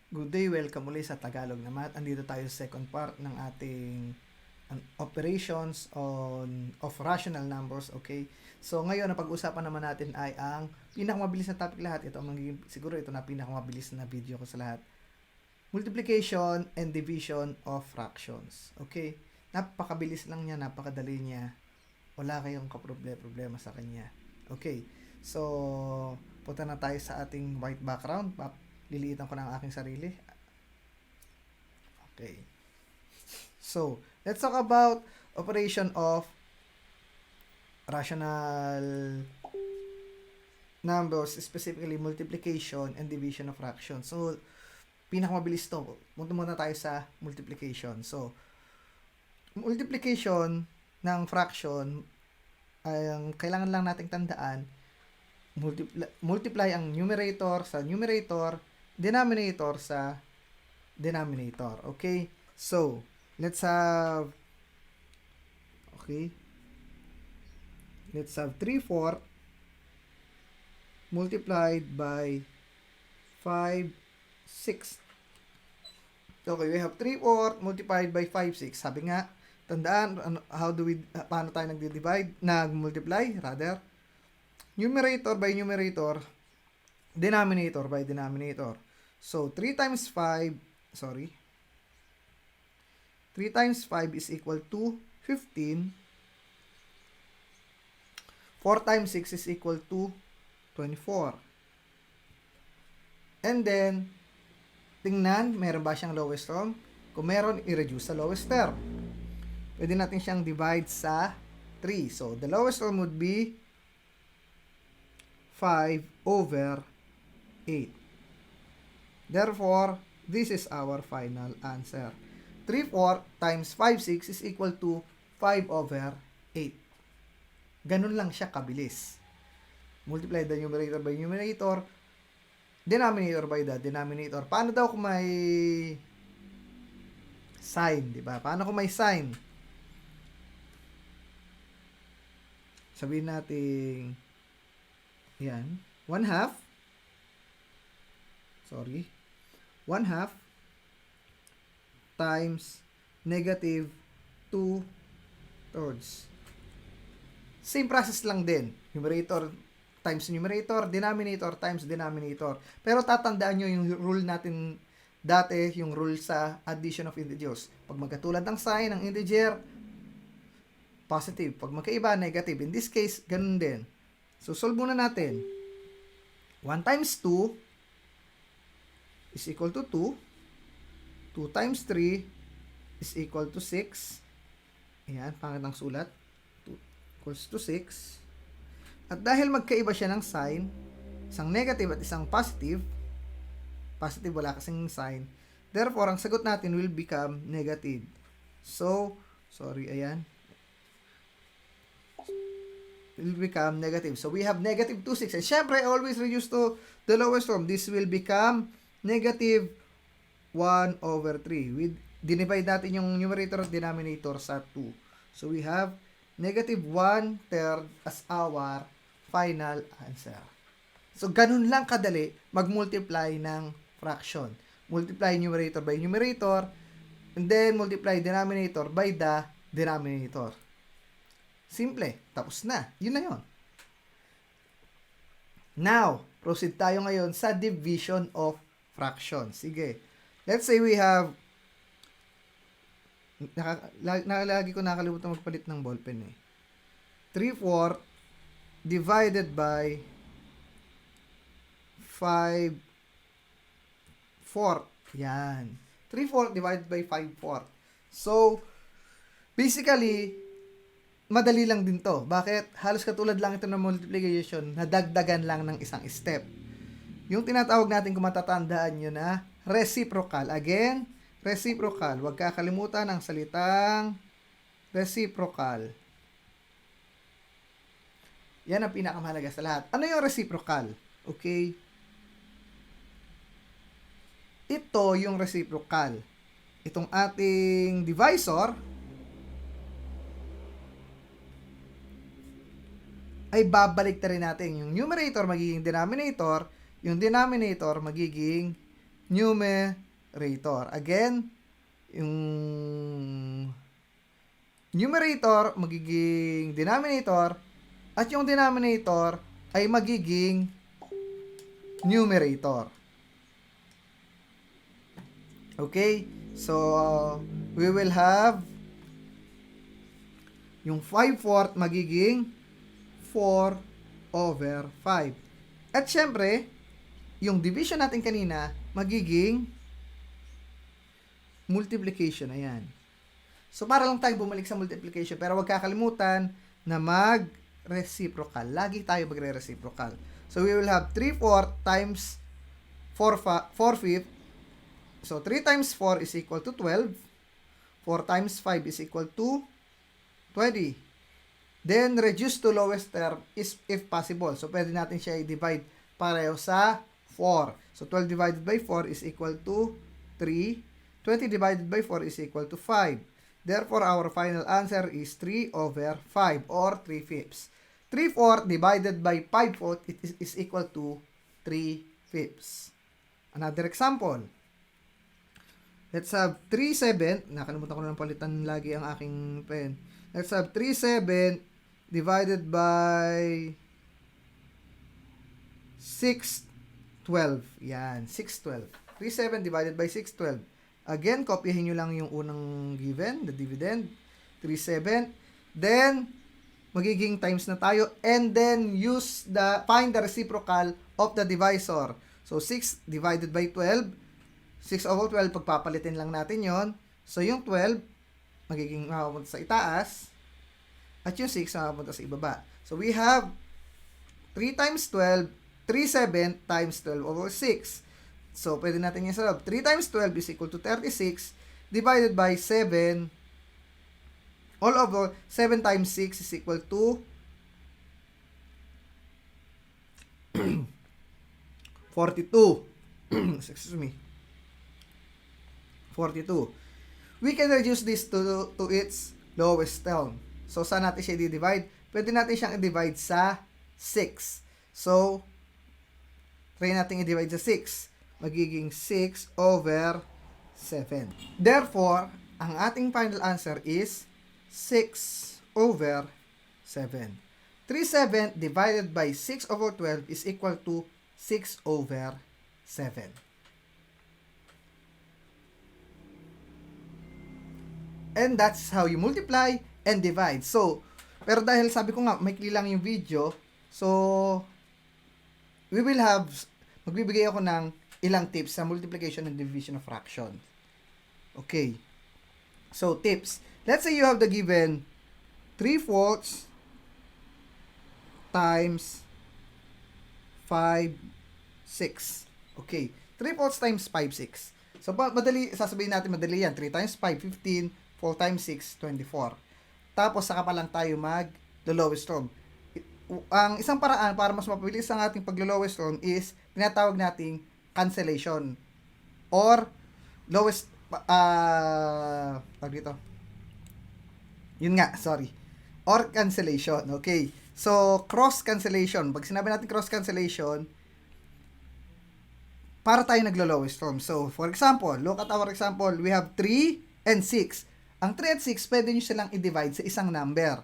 Good day, welcome ulit sa Tagalog na Math. Andito tayo sa second part ng ating operations of rational numbers, okay? So ngayon, ang pag-usapan naman natin ay ang pinakamabilis na topic lahat. Ito ang magiging, siguro ito na pinakamabilis na video ko sa lahat. Multiplication and division of fractions, okay? Napakabilis lang niya, napakadali niya. Wala kayong problema sa kanya. Okay, so punta na tayo sa ating white background. Liliitan ko na ang aking sarili. Okay. So, let's talk about operation of rational numbers, specifically multiplication and division of fractions. So, pinakamabilis to. Punta muna tayo sa multiplication. So, multiplication ng fraction, ang kailangan lang nating tandaan, multiply ang numerator sa numerator, denominator sa denominator. Okay? So, let's have 3/4 multiplied by 5/6. Okay, we have 3/4 multiplied by 5/6. Sabi nga, tandaan, paano tayo nagdi-divide? Nag-multiply, rather. Numerator by numerator, denominator by denominator. So, 3 times 5 is equal to 15. 4 times 6 is equal to 24. And then, tingnan, meron ba siyang lowest term? Kung meron, i-reduce sa lowest term. Pwede natin siyang divide sa 3. So, the lowest term would be 5/8. Therefore, this is our final answer. 3/4 times 5/6 is equal to 5/8. Ganun lang siya kabilis. Multiply the numerator by numerator, denominator by the denominator. Paano daw kung may sign, di ba? Paano kung may sign? Sabihin natin, yan, 1/2 times negative 2/3. Same process lang din. Numerator times numerator, denominator times denominator. Pero tatandaan nyo yung rule natin dati, yung rule sa addition of integers. Pag magkatulad ng sign ng integer, positive. Pag magkaiba, negative. In this case, ganun din. So, solve muna natin. 1 times 2 is equal to 2. 2 times 3 is equal to 6. Ayan, pangit ang sulat. 2 equals to 6. At dahil magkaiba siya ng sign, isang negative at isang positive, wala kasing sign, therefore, ang sagot natin will become negative. So, ayan. Will become negative. So, we have negative 2, 6. And syempre, always reduce to the lowest term. This will become negative 1/3. Dinivide natin yung numerator at denominator sa 2. So, we have negative 1/3 as our final answer. So, ganun lang kadali mag-multiply ng fraction. Multiply numerator by numerator, and then multiply denominator by the denominator. Simple. Tapos na. Yun na yun. Now, proceed tayo ngayon sa division of fraction. Sige. Let's say we have, lagi ko nakalimutan magpalit ng ballpen eh. 3/4 divided by 5/4. Yan. 3/4 divided by 5/4. So, basically, madali lang din to. Bakit? Halos katulad lang ito ng multiplication, nadagdagan lang ng isang step. Yung tinatawag natin, kung matatandaan nyo na, reciprocal. Again, reciprocal. Huwag kakalimutan ang salitang reciprocal. Yan ang pinakamahalaga sa lahat. Ano yung reciprocal? Okay? Ito yung reciprocal. Itong ating divisor ay babalik na rin natin. Yung numerator magiging denominator, yung denominator magiging numerator. Again, yung numerator magiging denominator at yung denominator ay magiging numerator. Okay? So, we will have yung 5/4 magiging 4/5. At syempre, yung division natin kanina magiging multiplication. Ayan. So, para lang tayo bumalik sa multiplication. Pero huwag kakalimutan na mag-reciprocal. Lagi tayo magre-reciprocal. So, we will have 3/4 times 4/5. So, 3 times 4 is equal to 12. 4 times 5 is equal to 20. Then, reduce to lowest term is if possible. So, pwede natin siya i-divide pareho sa 4. So, 12 divided by 4 is equal to 3. 20 divided by 4 is equal to 5. Therefore, our final answer is 3/5 or 3/5. 3/4 divided by 5/4 is equal to 3/5. Another example. Let's have 3/7. Nakalimutan ko na palitan lagi ang aking pen. Let's have 3/7 divided by 6/12. Yan, 6/12. 3/7 divided by 6/12. Again, kopyahin nyo lang yung unang given, the dividend. 3/7. Then, magiging times na tayo. And then, find the reciprocal of the divisor. So, 6 divided by 12. 6/12, pagpapalitin lang natin yon. So, yung 12, magiging makapunta sa itaas. At yung 6, makapunta sa ibaba. So, we have 3 times 12, 3/7 times 12/6. So, pwede natin yung sarap. 3 times 12 is equal to 36 divided by 7 all over 7 times 6 is equal to 42. Excuse me. 42. We can reduce this to its lowest term. So, saan natin siya i-divide? Pwede natin siyang i-divide sa 6. So, try natin i-divide sa 6. Magiging 6/7. Therefore, ang ating final answer is 6/7. 3/7 divided by 6/12 is equal to 6/7. And that's how you multiply and divide. So, pero dahil sabi ko nga, maikli lang yung video, so, magbibigay ako ng ilang tips sa multiplication and division of fraction. Okay. So, tips. Let's say you have the given 3/4 times 5, 6. Okay. 3/4 times 5, 6. So, madali, sasabihin natin madali yan. 3 times 5, 15. 4 times 6, 24. Tapos, saka pa lang tayo mag-lowest term. Ang isang paraan para mas mapabilis ang ating pag-lowest term is tinatawag nating cancellation or lowest dito. Yun nga, sorry. Or cancellation, okay? So, cross cancellation. Pag sinabi natin cross cancellation, para tayo naglo-lowest term. So, for example, look at our example. We have 3 and 6. Ang 3 at 6, pwede nyo silang i-divide sa isang number.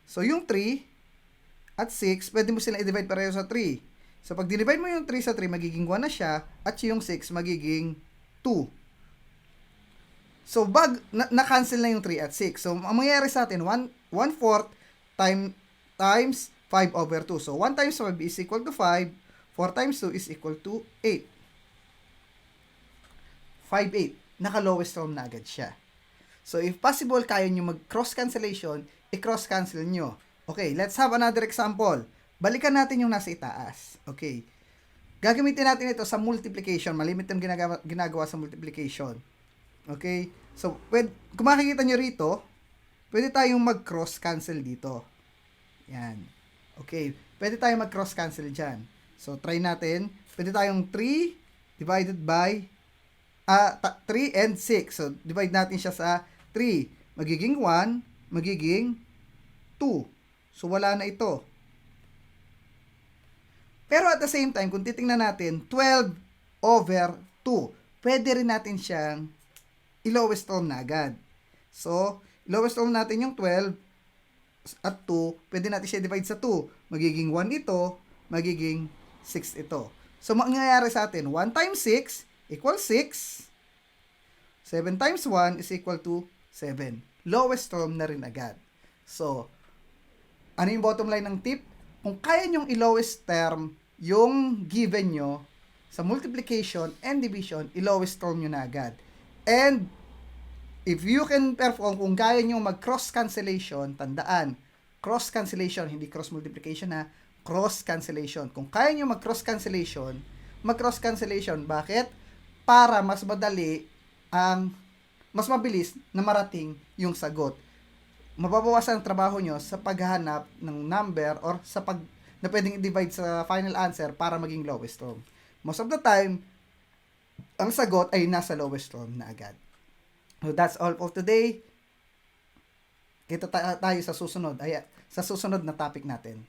So, yung 3 at 6, pwede mo silang i-divide pareho sa 3. So, pag dinivide mo yung 3 sa 3, magiging 1 na siya, at yung 6, magiging 2. So, na-cancel na yung 3 at 6. So, ang mangyayari sa atin, 1/4 times 5/2. So, 1 times 5 is equal to 5. 4 times 2 is equal to 8. 5/8. Naka-lowest term na agad siya. So, if possible, kaya nyo mag-cross cancellation, i-cross cancel nyo. Okay, let's have another example. Balikan natin yung nasa itaas. Okay. Gagamitin natin ito sa multiplication. Malimit yung ginagawa sa multiplication. Okay. So, kung makikita nyo rito, pwede tayong mag-cross cancel dito. Yan. Okay. Pwede tayong mag-cross cancel dyan. So, try natin. Pwede tayong 3 divided by 3 and 6. So, divide natin siya sa 3. Magiging 1, magiging 2. So, wala na ito. Pero at the same time, kung titingnan natin, 12/5 2. Pwede rin natin siyang i-lowest term na agad. So, lowest term natin yung 12 at 2, pwede natin siya divide sa 2. Magiging 1 ito, magiging 6 ito. So, mangyayari sa atin, 1 times 6 equals 6. 7 times 1 is equal to 7. Lowest term na rin agad. So, ano yung bottom line ng tip? Kung kaya nyong i-lowest term yung given nyo sa multiplication and division, i-lowest term nyo na agad. And, if you can perform, kung kaya nyo mag-cross cancellation, tandaan, cross cancellation, hindi cross multiplication ha, cross cancellation. Kung kaya nyo mag-cross cancellation, bakit? Para mas madali mas mabilis na marating yung sagot. Mababawasan ang trabaho nyo sa paghahanap ng number or na pwedeng i-divide sa final answer para maging lowest term. Most of the time, ang sagot ay nasa lowest term na agad. So that's all for today. Kita tayo sa susunod na topic natin.